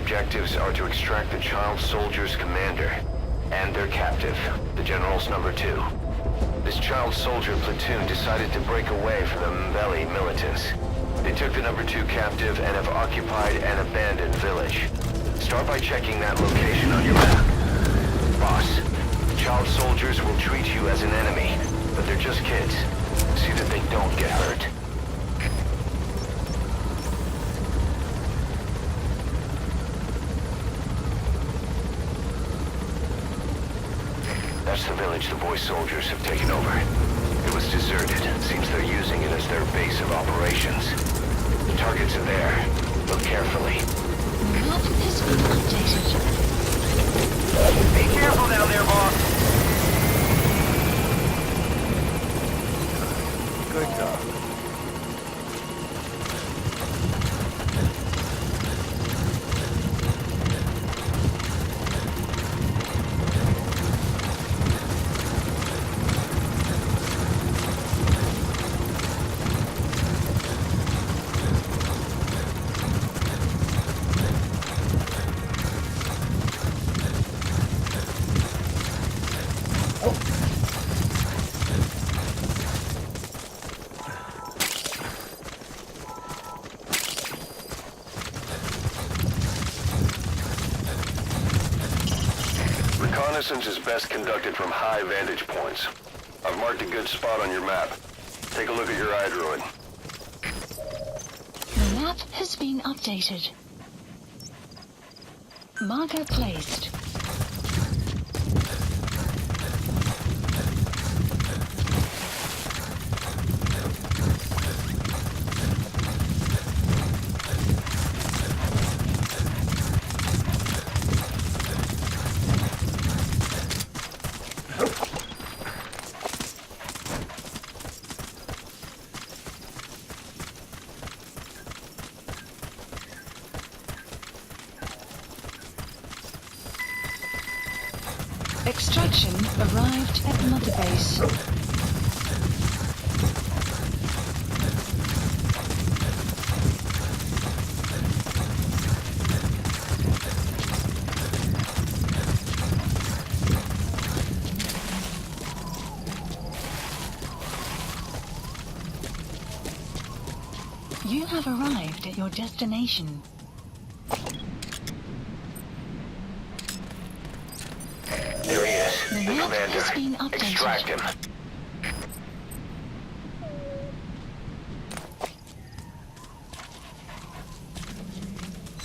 objectives are to extract the child soldier's commander and their captive, the General's number 2. This child soldier platoon decided to break away from the Mbeli militants. They took the number 2 captive and have occupied an abandoned village. Start by checking that location on your map. Boss, the child soldiers will treat you as an enemy, but they're just kids. See that they don't get hurt. That's the village the boy soldiers have taken over. It was deserted. Seems they're using it as their base of operations. The targets are there. Look carefully. Map has been updated. Be careful down there, boss. Good job. Reconnaissance is best conducted from high vantage points. I've marked a good spot on your map. Take a look at your iDroid. The map has been updated. Marker placed. Extraction arrived at Mother Base. You have arrived at your destination. There he is, the map has been commander. updated. Extract him.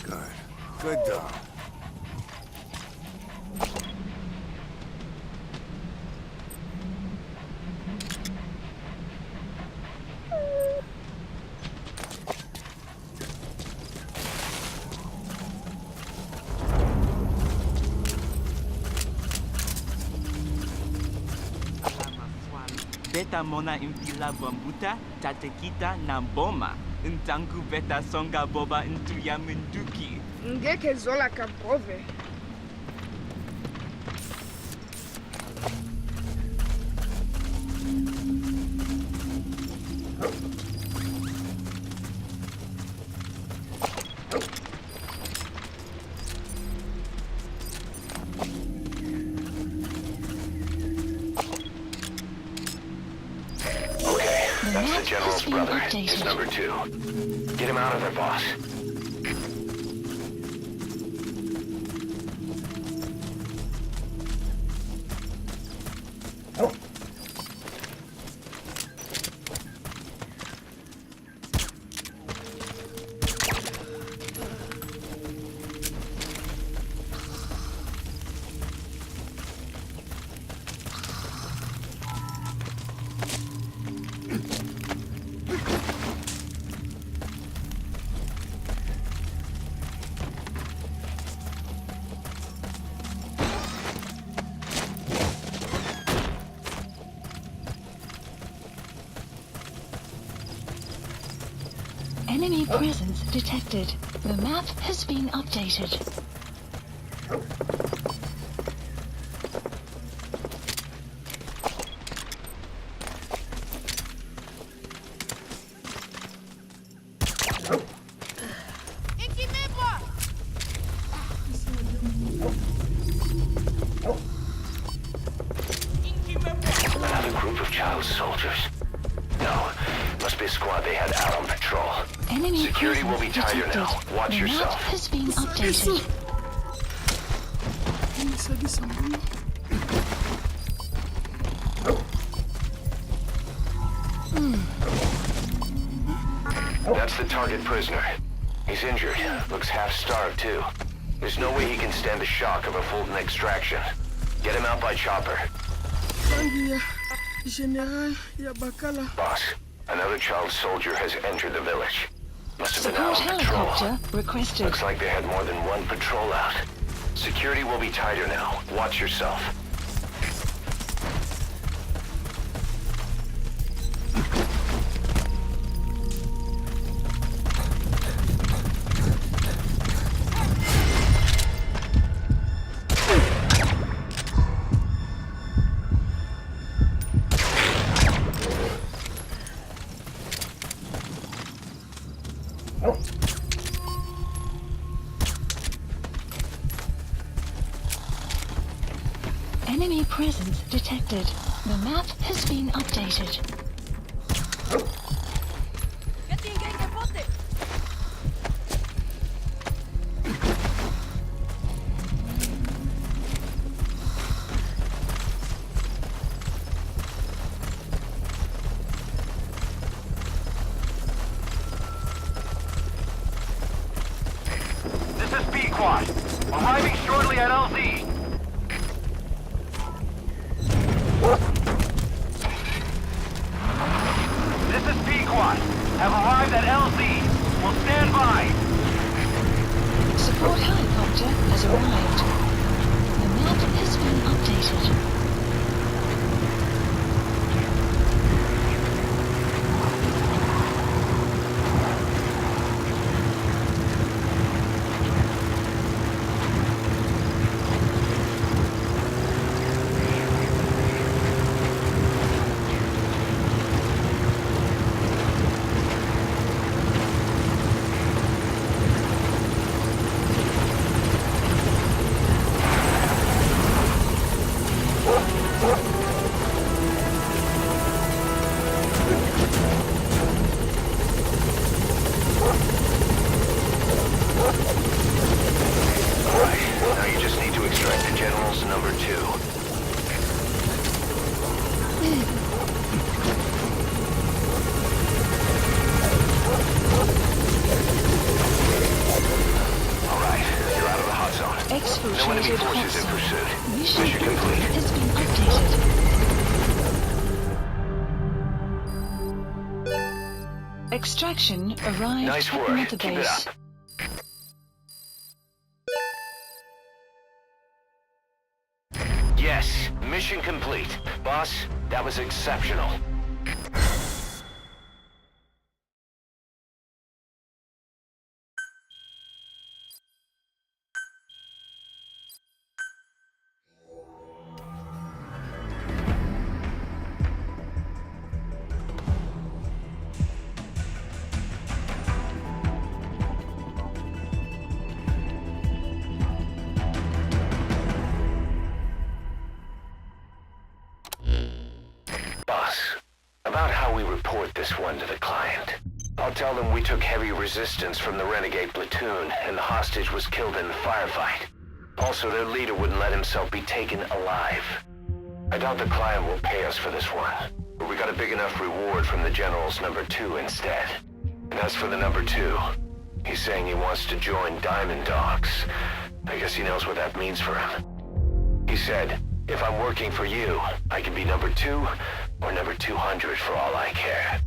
Good. Good dog. Beta mona infila bambuta, tate kita na boma. Ntangu beta songa boba intuya minduki. Ngeke zola kampove. That's the General's brother. He's number 2. Get him out of there, boss. Enemy presence detected. The map has been updated. Security will be tighter detected. now. Watch The map yourself. has been updated. That's the target prisoner. He's injured. Looks half-starved, too. There's no way he can stand the shock of a Fulton extraction. Get him out by chopper. Boss, another child soldier has entered the village. Must have been Support out on patrol. helicopter requested. Looks like they had more than one patrol out. Security will be tighter now. Watch yourself. Enemy presence detected. The map has been updated. This is B-Quad. Arriving shortly at LZ. This is P-Quad. Have arrived at LZ. Will stand by. Support helicopter has arrived. The map has been updated. Now you just need to extract the General's number 2. Alright, you're out of the hot zone. No enemy Exfiltrated forces in hot pursuit. zone. Mission complete. has been updated. Extraction arrived Nice at work. Mother Keep it Base. up. Yes, mission complete. Boss, that was exceptional. Boss, about how we report this one to the client. I'll tell them we took heavy resistance from the renegade platoon and the hostage was killed in the firefight. Also, their leader wouldn't let himself be taken alive. I doubt the client will pay us for this one, but we got a big enough reward from the General's number 2 instead. And as for the number 2, he's saying he wants to join Diamond Dogs. I guess he knows what that means for him. He said, if I'm working for you, I can be number 2 or number 200 for all I care.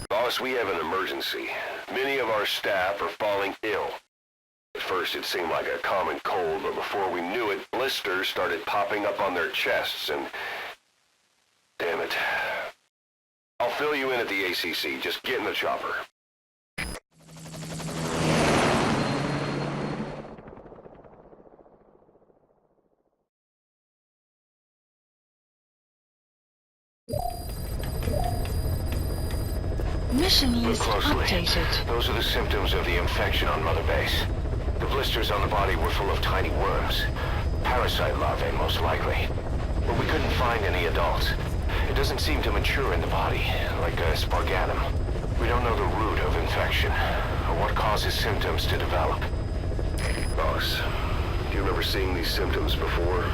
Boss, we have an emergency. Many of our staff are falling ill. At first it seemed like a common cold, but before we knew it, blisters started popping up on their chests and... Damn it. I'll fill you in at the ACC. Just get in the chopper. mission Look list closely. updated. Those are the symptoms of the infection on Mother Base. The blisters on the body were full of tiny worms. Parasite larvae, most likely. But we couldn't find any adults. It doesn't seem to mature in the body, like a spargatum. We don't know the root of infection, or what causes symptoms to develop. Boss, do you remember seeing these symptoms before?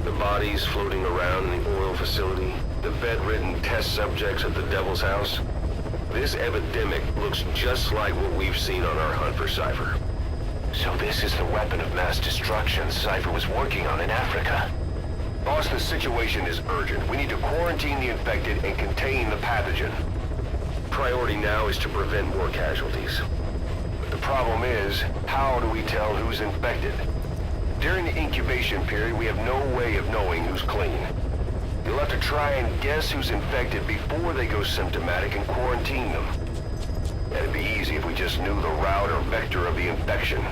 The bodies floating around in the oil facility, the bedridden test subjects at the Devil's House. This epidemic looks just like what we've seen on our hunt for Cypher. So this is the weapon of mass destruction Cypher was working on in Africa. Boss, the situation is urgent. We need to quarantine the infected and contain the pathogen. Priority now is to prevent more casualties. But the problem is, how do we tell who's infected? During the incubation period, we have no way of knowing who's clean. You'll have to try and guess who's infected before they go symptomatic and quarantine them. It'd be easy if we just knew the route or vector of the infection.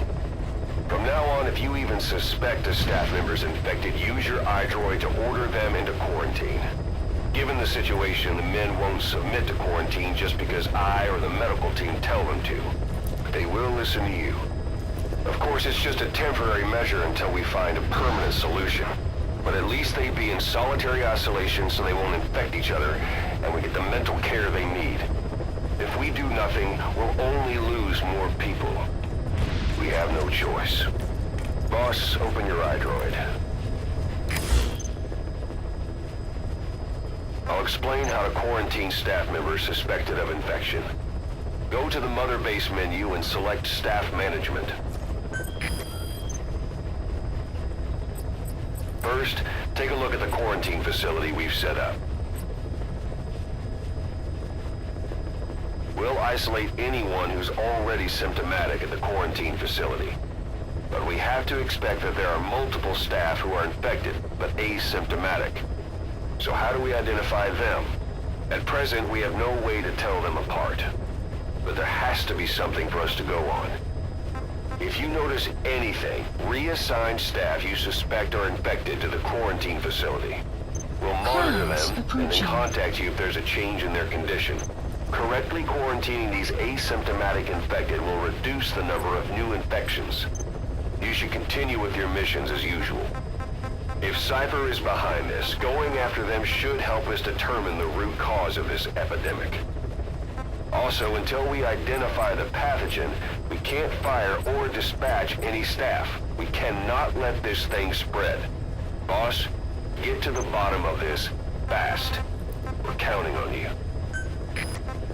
From now on, if you even suspect a staff member's infected, use your iDroid to order them into quarantine. Given the situation, the men won't submit to quarantine just because I or the medical team tell them to. But they will listen to you. Of course, it's just a temporary measure until we find a permanent solution. But at least they be in solitary isolation so they won't infect each other, and we get the mental care they need. If we do nothing, we'll only lose more people. We have no choice. Boss, open your iDroid. I'll explain how to quarantine staff members suspected of infection. Go to the Mother Base menu and select Staff Management. First, take a look at the quarantine facility we've set up. We'll isolate anyone who's already symptomatic at the quarantine facility. But we have to expect that there are multiple staff who are infected, but asymptomatic. So how do we identify them? At present, we have no way to tell them apart. But there has to be something for us to go on. If you notice anything, reassign staff you suspect are infected to the quarantine facility. We'll monitor them and then contact you if there's a change in their condition. Correctly quarantining these asymptomatic infected will reduce the number of new infections. You should continue with your missions as usual. If Cypher is behind this, going after them should help us determine the root cause of this epidemic. Also, until we identify the pathogen, we can't fire or dispatch any staff. We cannot let this thing spread. Boss, get to the bottom of this fast. We're counting on you.